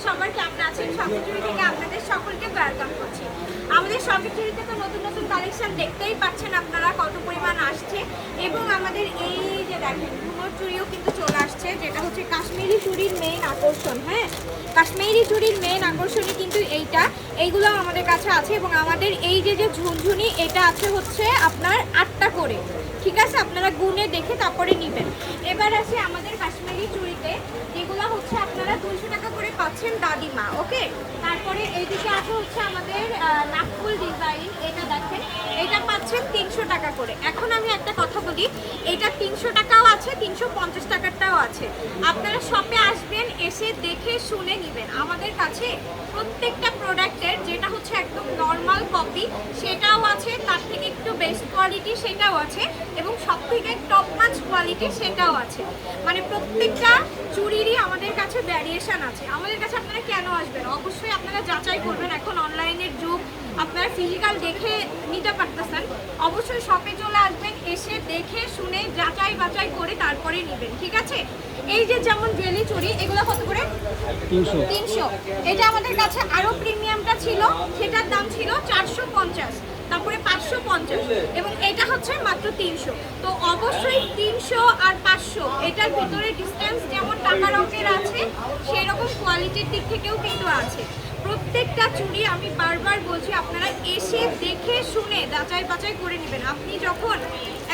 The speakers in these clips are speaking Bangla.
সবার কেমন আছেন? শপিং চুরি থেকে আপনাদের সকলকে ওয়েলকাম করছি। আমাদের শপিং চুরিতে তো নতুন নতুন কালেকশন দেখতেই পাচ্ছেন আপনারা কত পরিমাণ আসছে, এবং আমাদের এই যে দেখেন ঘুমোর চুড়িও কিন্তু চলে আসছে, যেটা হচ্ছে কাশ্মীরি চুড়ির মেইন আকর্ষণ। হ্যাঁ, কাশ্মীরি চুড়ির মেইন আকর্ষণই কিন্তু এইগুলো আমাদের কাছে আছে, এবং আমাদের এই যে ঝুনঝুনি এটা আছে হচ্ছে আপনার 8টা করে। ঠিক আছে, আপনারা গুনে দেখে তারপরে নেবেন। এবার আসি আমাদের কাশ্মীরি চুড়িতে, যেগুলো হচ্ছে আপনারা 200 টাকা করে পাচ্ছেন দাদিমা। ওকে, তারপরে এইদিকে আছে হচ্ছে আমাদের নাকফুল ডিজাইন, এটা দেখেন এটা পাচ্ছেন 300 টাকা করে। এখন আমি একটা কথা বলি, এটা 300 টাকাও আছে, 350 টাকারটাও আছে। আপনারা শপে আসবেন, এসে দেখে শুনে নেবেন। আমাদের কাছে প্রত্যেকটা প্রোডাক্টের যেটা হচ্ছে একদম নর্মাল কপি সেটাও আছে, তার থেকে একটু বেস্ট কোয়ালিটি সেটাও আছে, এবং সব থেকে টপ নাচ কোয়ালিটি সেটাও আছে। মানে প্রত্যেকটা চুড়িরই আমাদের কাছে ভ্যারিয়েশন আছে। আমাদের কাছে আপনারা কেন আসবেন? অবশ্যই আপনারা যাচাই করবেন। এখন অনলাইনের যুগ, আপনারা ফিজিক্যাল দেখে নিতে পারতেছেন। অবশ্যই শপে চলে আসবেন, এসে দেখে শুনে যাচাই বাছাই করে তারপরে নেবেন। ঠিক আছে, এই যে যেমন জেলি চুড়ি, এগুলো কত করে? 300। এটা আমাদের কাছে আরো প্রিমিয়ামটা ছিল, সেটার দাম ছিল 450, তারপরে 550, এবং এটা হচ্ছে মাত্র 300। তো অবশ্যই 300 আর 500 এটার ভিতরে ডিসটেন্স যেমন টাকার অঙ্কের আছে, সেরকম কোয়ালিটির দিক থেকেও কিন্তু আছে। প্রত্যেকটা চুড়ি আমি বারবার বলছি, আপনারা এসে দেখে শুনে যাচাই বাছাই করে নেবেন। আপনি যখন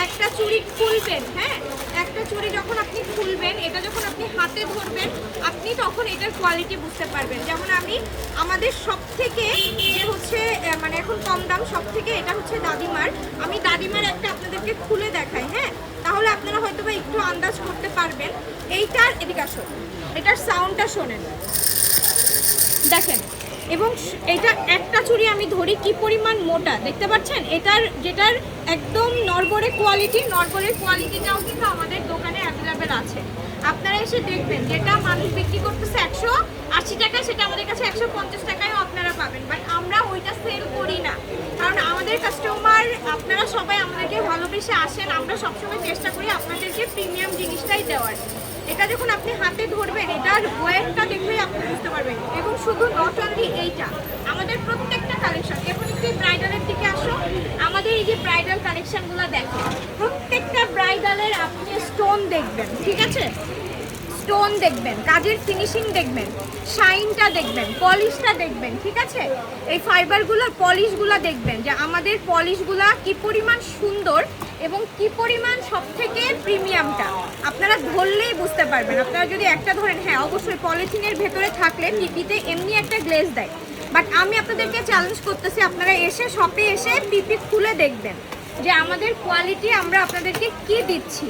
একটা চুড়ি খুলবেন, হ্যাঁ, একটা চুড়ি যখন আপনি খুলবেন, এটা যখন আপনি হাতে ধরবেন, আপনি তখন এটার কোয়ালিটি বুঝতে পারবেন। যেমন আমাদের সব থেকে যে হচ্ছে মানে এখন কম দাম সব থেকে এটা হচ্ছে দাদিমার। আমি দাদিমার একটা আপনাদেরকে খুলে দেখাই, হ্যাঁ, তাহলে আপনারা হয়তো বা একটু আন্দাজ করতে পারবেন। এইটার এদিকে আসো, এটার সাউন্ডটা শোনেন, দেখেন। এবং এটা একটা চুড়ি আমি ধরি কি পরিমাণ মোটা, দেখতে পাচ্ছেন? যেটার একদম নরবরে কোয়ালিটি, নরবরের কোয়ালিটিটাও কিন্তু আমাদের দোকানে অ্যাভেলেবেল আছে। আপনারা এসে দেখবেন, যেটা মানুষ বিক্রি করতেছে 180 টাকা, সেটা আমাদের কাছে 150 টাকায়ও আপনারা পাবেন। বাট আমরা ওইটা সেল করি না, কারণ আমাদের কাস্টমার আপনারা সবাই আমাদেরকে ভালোবেসে আসেন। আমরা সবসময় চেষ্টা করি আপনাদেরকে প্রিমিয়াম জিনিসটাই দেওয়ার। এটা যখন আপনি হাতে ধরবেন, এটার ওয়েটটা দেখলেই আপনি বুঝতে পারবেন। এবং শুধু নট অনলি এইটা, আমাদের প্রত্যেকটা কালেকশন। এখন একটু ব্রাইডালের দিকে আসো, আমাদের এই যে ব্রাইডাল কালেকশনগুলো দেখেন, প্রত্যেকটা ব্রাইডালের আপনি স্টোন দেখবেন, ঠিক আছে? স্টোন দেখবেন, কাজের ফিনিশিং দেখবেন, শাইনটা দেখবেন, পলিশটা দেখবেন, ঠিক আছে? এই ফাইবারগুলোর পলিশগুলো দেখবেন, যে আমাদের পলিশগুলা কি পরিমাণ সুন্দর এবং কি পরিমাণ সব থেকে প্রিমিয়ামটা আপনারা ধরলেই বুঝতে পারবেন। আপনারা যদি একটা ধরেন, হ্যাঁ অবশ্যই পলিথিনের ভেতরে থাকলে পিপিতে এমনি একটা গ্লেজ দেয়, বাট আমি আপনাদেরকে চ্যালেঞ্জ করতেছি, আপনারা এসে শপে এসে পিপি খুলে দেখবেন যে আমাদের কোয়ালিটি আমরা আপনাদেরকে কি দিচ্ছি,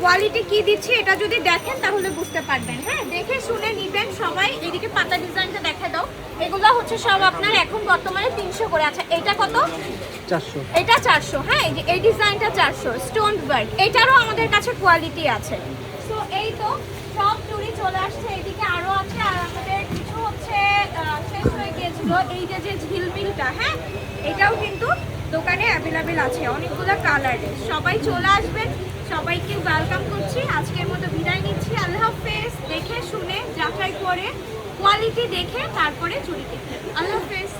কোয়ালিটি কি দিচ্ছি, এটা যদি দেখেন তাহলে বুঝতে পারবেন। হ্যাঁ, দেখে শুনে নিবেন সবাই। এদিকে পাতা ডিজাইনটা দেখা দাও, এগুলো হচ্ছে সব আপনার এখন বর্তমানে 300 করে। আচ্ছা, এটা কত? 400। এটা 400। হ্যাঁ, এই ডিজাইনটা 400, স্টোন ওয়ার্ক, এটারও আমাদের কাছে কোয়ালিটি আছে। সো এই তো সব চুড়ি চলে আসছে, এদিকে আরো আছে। আর আমাদের কিছু হচ্ছে শেষ হয়ে গিয়েছিল, এই যে ঝিলমিলটা, হ্যাঁ, এটাও কিন্তু দোকানে অ্যাভেলেবেল আছে অনেকগুলো কালারের। সবাই চলে আসবেন, সবাইকে ওয়েলকাম করছি। আজকের মতো বিদায় নিচ্ছি, আল্লাহ হাফেজ। দেখে শুনে যাচাই করে কোয়ালিটি দেখে তারপরে চুরি কিনবেন। আল্লাহ হাফেজ।